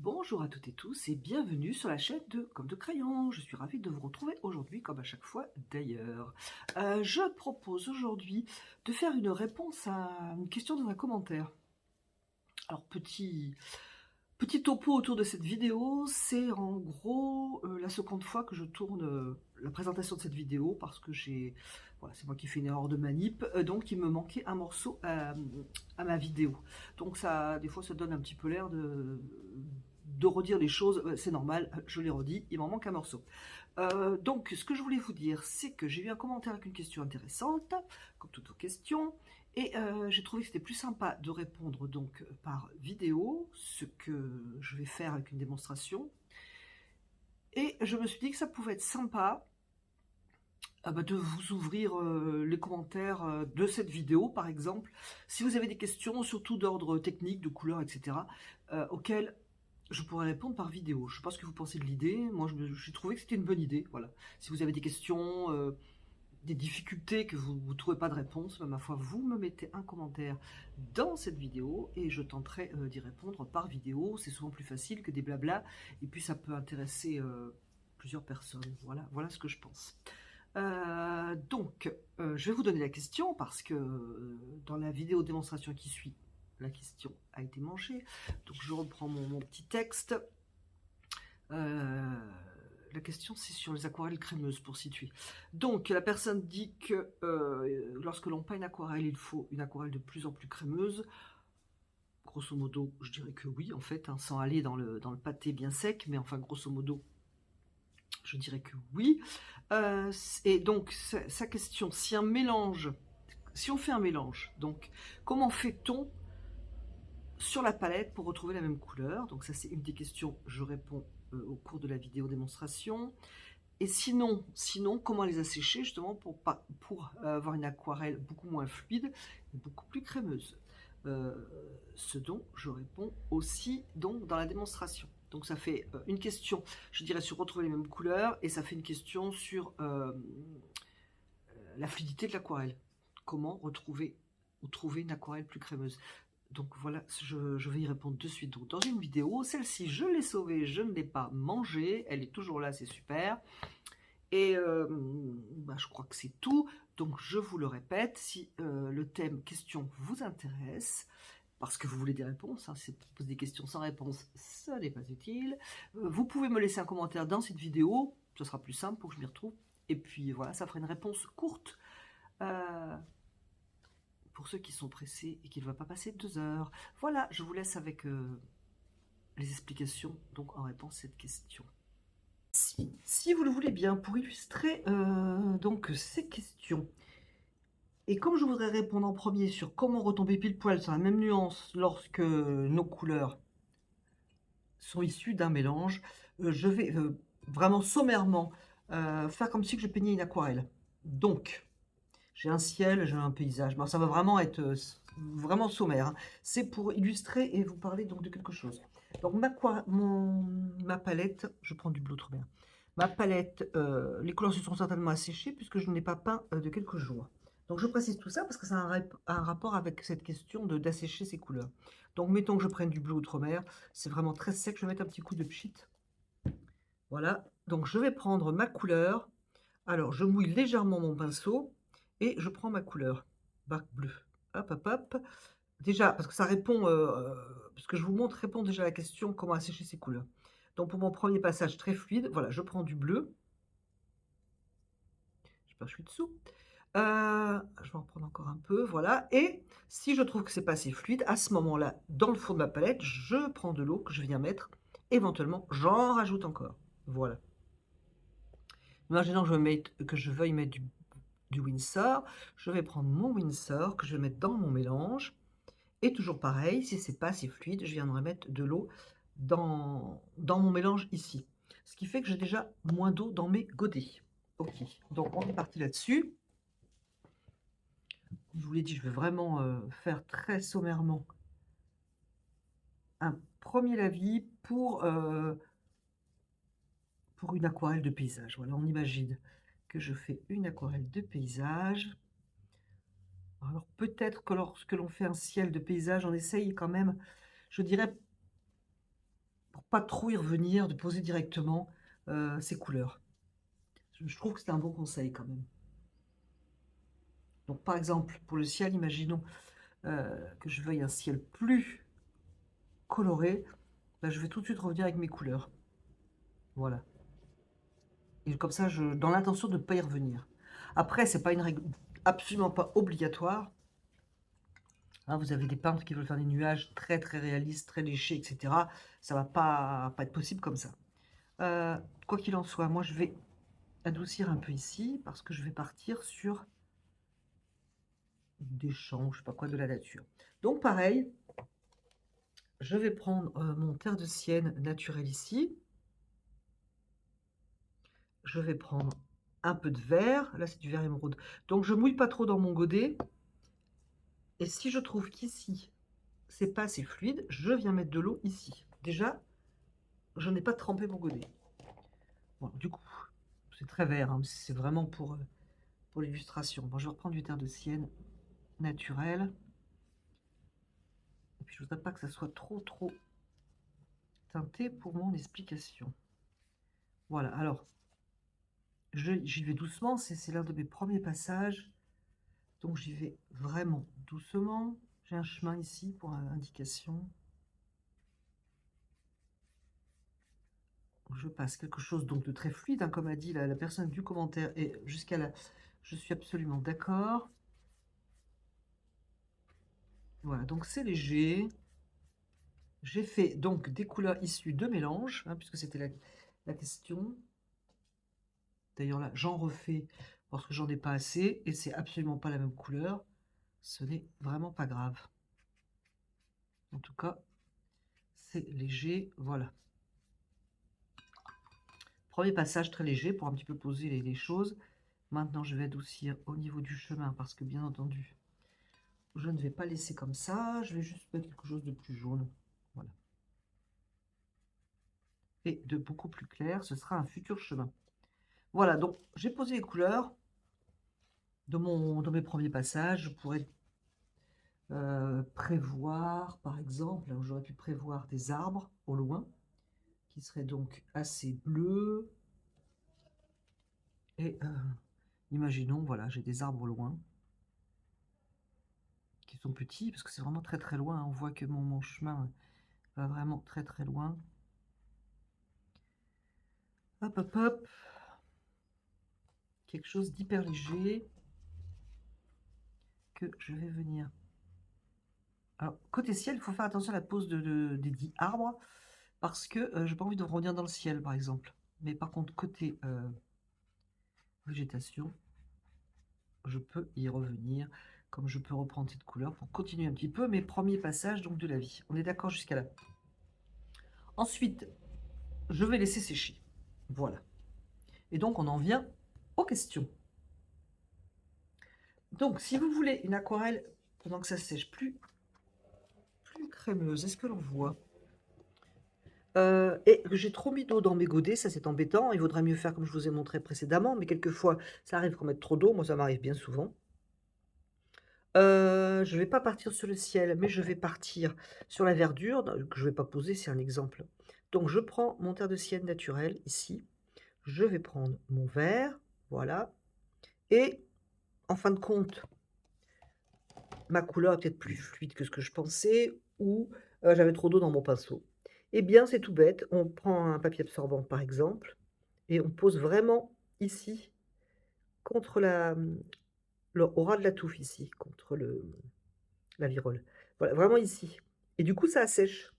Bonjour à toutes et tous et bienvenue sur la chaîne de Comme de Crayon. Je suis ravie de vous retrouver aujourd'hui, comme à chaque fois d'ailleurs. Je propose aujourd'hui de faire une réponse à une question dans un commentaire. Alors, petit topo autour de cette vidéo, c'est en gros la seconde fois que je tourne la présentation de cette vidéo parce que voilà, c'est moi qui fais une erreur de manip, donc il me manquait un morceau à ma vidéo. Donc ça, des fois, ça donne un petit peu l'air de redire les choses, c'est normal, je les redis, il m'en manque un morceau. Donc, ce que je voulais vous dire, c'est que j'ai eu un commentaire avec une question intéressante, comme toutes vos questions, et j'ai trouvé que c'était plus sympa de répondre donc par vidéo, ce que je vais faire avec une démonstration. Et je me suis dit que ça pouvait être sympa de vous ouvrir les commentaires de cette vidéo, par exemple, si vous avez des questions, surtout d'ordre technique, de couleur, etc., auxquelles je pourrais répondre par vidéo. Je ne sais pas ce que vous pensez de l'idée. Moi, j'ai trouvé que c'était une bonne idée. Voilà. Si vous avez des questions, des difficultés, que vous ne trouvez pas de réponse, ma foi, vous me mettez un commentaire dans cette vidéo et je tenterai d'y répondre par vidéo. C'est souvent plus facile que des blabla. Et puis, ça peut intéresser plusieurs personnes. Voilà ce que je pense. Donc, je vais vous donner la question parce que dans la vidéo démonstration qui suit, la question a été mangée. Donc, je reprends mon petit texte. La question, c'est sur les aquarelles crémeuses, pour situer. Donc, la personne dit que lorsque l'on peint une aquarelle, il faut une aquarelle de plus en plus crémeuse. Grosso modo, je dirais que oui, en fait, hein, sans aller dans le pâté bien sec, mais enfin, grosso modo, je dirais que oui. Et donc, sa question, si on fait un mélange, donc, comment fait-on sur la palette pour retrouver la même couleur? Donc ça, c'est une des questions, je réponds au cours de la vidéo démonstration. Et sinon, comment les assécher justement pour avoir une aquarelle beaucoup moins fluide et beaucoup plus crémeuse, ce dont je réponds aussi donc dans la démonstration. Donc ça fait une question, je dirais, sur retrouver les mêmes couleurs, et ça fait une question sur la fluidité de l'aquarelle. Comment retrouver ou trouver une aquarelle plus crémeuse. Donc voilà, je vais y répondre de suite. Donc dans une vidéo, celle-ci, je l'ai sauvée, je ne l'ai pas mangée, elle est toujours là, c'est super. Et je crois que c'est tout. Donc je vous le répète, si le thème question vous intéresse, parce que vous voulez des réponses, hein, si vous posez des questions sans réponse, ça n'est pas utile. Vous pouvez me laisser un commentaire dans cette vidéo, ce sera plus simple pour que je m'y retrouve. Et puis voilà, ça fera une réponse courte. Pour ceux qui sont pressés et qui ne vont pas passer 2 heures. Voilà, je vous laisse avec les explications donc en réponse à cette question. Si vous le voulez bien, pour illustrer donc ces questions, et comme je voudrais répondre en premier sur comment retomber pile poil sur la même nuance lorsque nos couleurs sont issues d'un mélange, je vais vraiment sommairement faire comme si je peignais une aquarelle. Donc, j'ai un ciel, j'ai un paysage. Bon, ça va vraiment être vraiment sommaire, hein. C'est pour illustrer et vous parler donc de quelque chose. Donc ma palette, je prends du bleu trop bien. Ma palette, les couleurs se sont certainement asséchées puisque je ne l'ai pas peint de quelques jours. Donc je précise tout ça parce que ça a un rapport avec cette question d'assécher ces couleurs. Donc mettons que je prenne du bleu outre-mer, c'est vraiment très sec, je vais mettre un petit coup de pchit. Voilà, donc je vais prendre ma couleur. Alors je mouille légèrement mon pinceau et je prends ma couleur, bac bleu. Hop, hop, hop. Déjà, parce que ça répond, ce que je vous montre répond déjà à la question comment assécher ces couleurs. Donc pour mon premier passage très fluide, voilà, je prends du bleu. Je suis dessous. Je vais en prendre encore un peu, voilà. Et si je trouve que c'est pas assez fluide, à ce moment-là, dans le fond de ma palette, je prends de l'eau que je viens mettre. Éventuellement, j'en rajoute encore. Voilà. Imaginons que je veuille mettre du Winsor. Je vais prendre mon Winsor que je vais mettre dans mon mélange. Et toujours pareil, si c'est pas assez fluide, je viendrai mettre de l'eau dans mon mélange ici. Ce qui fait que j'ai déjà moins d'eau dans mes godets. Ok, donc on est parti là-dessus. Je vous l'ai dit, je vais vraiment faire très sommairement un premier avis pour une aquarelle de paysage. Voilà, on imagine que je fais une aquarelle de paysage. Alors peut-être que lorsque l'on fait un ciel de paysage, on essaye quand même, je dirais, pour pas trop y revenir, de poser directement ces couleurs. Je trouve que c'est un bon conseil quand même. Donc par exemple, pour le ciel, imaginons que je veuille un ciel plus coloré, là, je vais tout de suite revenir avec mes couleurs. Voilà. Et comme ça, dans l'intention de ne pas y revenir. Après, c'est pas une règle absolument pas obligatoire. Hein, vous avez des peintres qui veulent faire des nuages très très réalistes, très léchés, etc. Ça va pas être possible comme ça. Quoi qu'il en soit, moi je vais adoucir un peu ici parce que je vais partir sur des champs, je sais pas quoi, de la nature. Donc pareil, je vais prendre mon terre de sienne naturel ici. Je vais prendre un peu de vert. Là, c'est du vert émeraude. Donc, je mouille pas trop dans mon godet. Et si je trouve qu'ici, c'est pas assez fluide, je viens mettre de l'eau ici. Déjà, je n'ai pas trempé mon godet. Bon, du coup, c'est très vert. Hein, c'est vraiment pour l'illustration. Bon, je vais reprendre du terre de sienne naturel. Et puis, je voudrais pas que ça soit trop teinté pour mon explication. Voilà, alors, j'y vais doucement. C'est l'un de mes premiers passages. Donc, j'y vais vraiment doucement. J'ai un chemin ici pour indication. Je passe quelque chose donc de très fluide, hein, comme a dit la personne du commentaire, et jusqu'à là, je suis absolument d'accord. Voilà, donc c'est léger. J'ai fait donc des couleurs issues de mélange, hein, puisque c'était la question. D'ailleurs là, j'en refais parce que j'en ai pas assez, et c'est absolument pas la même couleur. Ce n'est vraiment pas grave. En tout cas, c'est léger, voilà. Premier passage très léger pour un petit peu poser les choses. Maintenant, je vais adoucir au niveau du chemin parce que, bien entendu, je ne vais pas laisser comme ça. Je vais juste mettre quelque chose de plus jaune. Voilà. Et de beaucoup plus clair, ce sera un futur chemin. Voilà, donc j'ai posé les couleurs dans mes premiers passages. Je pourrais prévoir, par exemple, là où j'aurais pu prévoir des arbres au loin, qui seraient donc assez bleus. Et imaginons, voilà, j'ai des arbres au loin, qui sont petits, parce que c'est vraiment très très loin. On voit que mon chemin va vraiment très très loin. Hop, hop, hop. Quelque chose d'hyper léger que je vais venir. Alors, côté ciel, il faut faire attention à la pose des 10 arbres, parce que je n'ai pas envie de revenir dans le ciel, par exemple. Mais par contre, côté végétation, je peux y revenir, comme je peux reprendre cette couleur pour continuer un petit peu mes premiers passages donc, de la vie. On est d'accord jusqu'à là. Ensuite, je vais laisser sécher. Voilà. Et donc, on en vient aux questions. Donc, si vous voulez une aquarelle, pendant que ça sèche, plus crémeuse, est-ce que l'on voit et que j'ai trop mis d'eau dans mes godets, ça c'est embêtant. Il vaudrait mieux faire comme je vous ai montré précédemment, mais quelquefois, ça arrive qu'on mette trop d'eau. Moi, ça m'arrive bien souvent. Je ne vais pas partir sur le ciel, mais je vais partir sur la verdure, que je ne vais pas poser, c'est un exemple. Donc, je prends mon terre de sienne naturel, ici. Je vais prendre mon vert, voilà. Et, en fin de compte, ma couleur est peut-être plus fluide que ce que je pensais, ou j'avais trop d'eau dans mon pinceau. Eh bien, c'est tout bête. On prend un papier absorbant, par exemple, et on pose vraiment ici, contre au ras de la touffe, ici, contre la virole. Voilà, vraiment ici. Et du coup, ça assèche.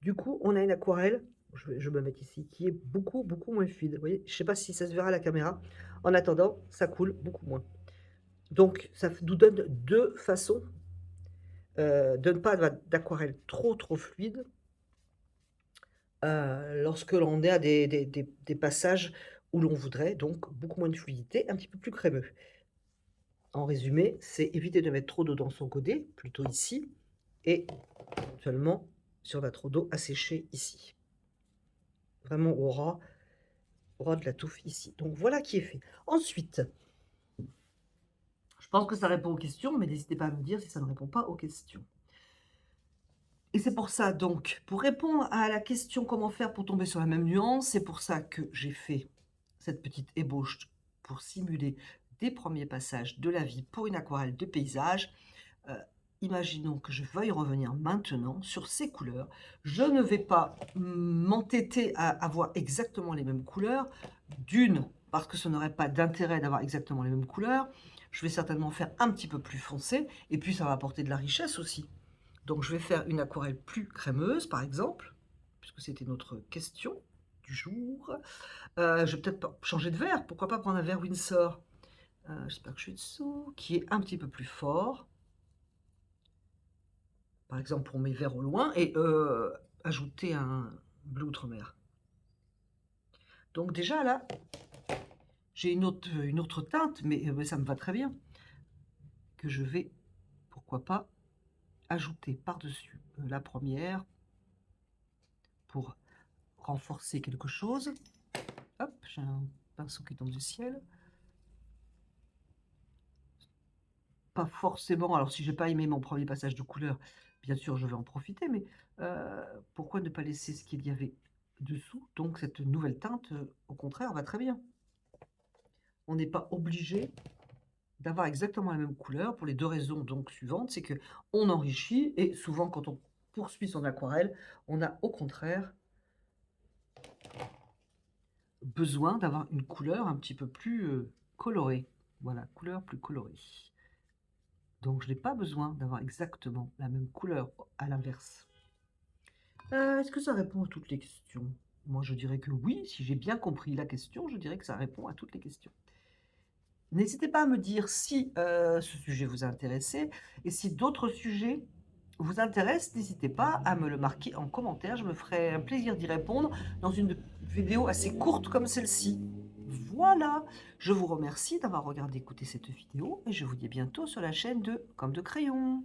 Du coup, on a une aquarelle, je vais me mettre ici, qui est beaucoup moins fluide. Vous voyez, je ne sais pas si ça se verra à la caméra. En attendant, ça coule beaucoup moins. Donc, ça nous donne deux façons de ne pas d'aquarelle trop fluide lorsque l'on est à des passages où l'on voudrait donc beaucoup moins de fluidité, un petit peu plus crémeux. En résumé, c'est éviter de mettre trop d'eau dans son godet, plutôt ici, et éventuellement, si on a trop d'eau, assécher ici. Vraiment au ras de la touffe ici. Donc voilà qui est fait. Ensuite, je pense que ça répond aux questions, mais n'hésitez pas à me dire si ça ne répond pas aux questions. Et c'est pour ça donc, pour répondre à la question comment faire pour tomber sur la même nuance, c'est pour ça que j'ai fait cette petite ébauche pour simuler des premiers passages de la vie pour une aquarelle de paysage. Heu, Imaginons que je veuille revenir maintenant sur ces couleurs. Je ne vais pas m'entêter à avoir exactement les mêmes couleurs. D'une, parce que ça n'aurait pas d'intérêt d'avoir exactement les mêmes couleurs. Je vais certainement faire un petit peu plus foncé et puis ça va apporter de la richesse aussi. Donc je vais faire une aquarelle plus crémeuse, par exemple, puisque c'était notre question du jour. Je vais peut-être changer de verre, pourquoi pas prendre un verre Winsor, j'espère que je suis dessous, qui est un petit peu plus fort. Par exemple pour mes verres au loin et ajouter un bleu outre-mer. Donc déjà là, j'ai une autre teinte, mais ça me va très bien, que je vais, pourquoi pas, ajouter par-dessus la première pour renforcer quelque chose. Hop, j'ai un pinceau qui tombe du ciel. Pas forcément, alors si j'ai pas aimé mon premier passage de couleur, bien sûr je vais en profiter, mais pourquoi ne pas laisser ce qu'il y avait dessous? Donc cette nouvelle teinte, au contraire, va très bien. On n'est pas obligé d'avoir exactement la même couleur pour les 2 raisons donc suivantes, c'est que on enrichit et souvent quand on poursuit son aquarelle, on a au contraire besoin d'avoir une couleur un petit peu plus, colorée. Voilà, couleur plus colorée. Donc je n'ai pas besoin d'avoir exactement la même couleur, à l'inverse. Est-ce que ça répond à toutes les questions? Moi je dirais que oui, si j'ai bien compris la question, je dirais que ça répond à toutes les questions. N'hésitez pas à me dire si, ce sujet vous a intéressé et si d'autres sujets vous intéressent, n'hésitez pas à me le marquer en commentaire. Je me ferai un plaisir d'y répondre dans une vidéo assez courte comme celle-ci. Voilà, je vous remercie d'avoir regardé, écouté cette vidéo et je vous dis à bientôt sur la chaîne de Comme de Crayon.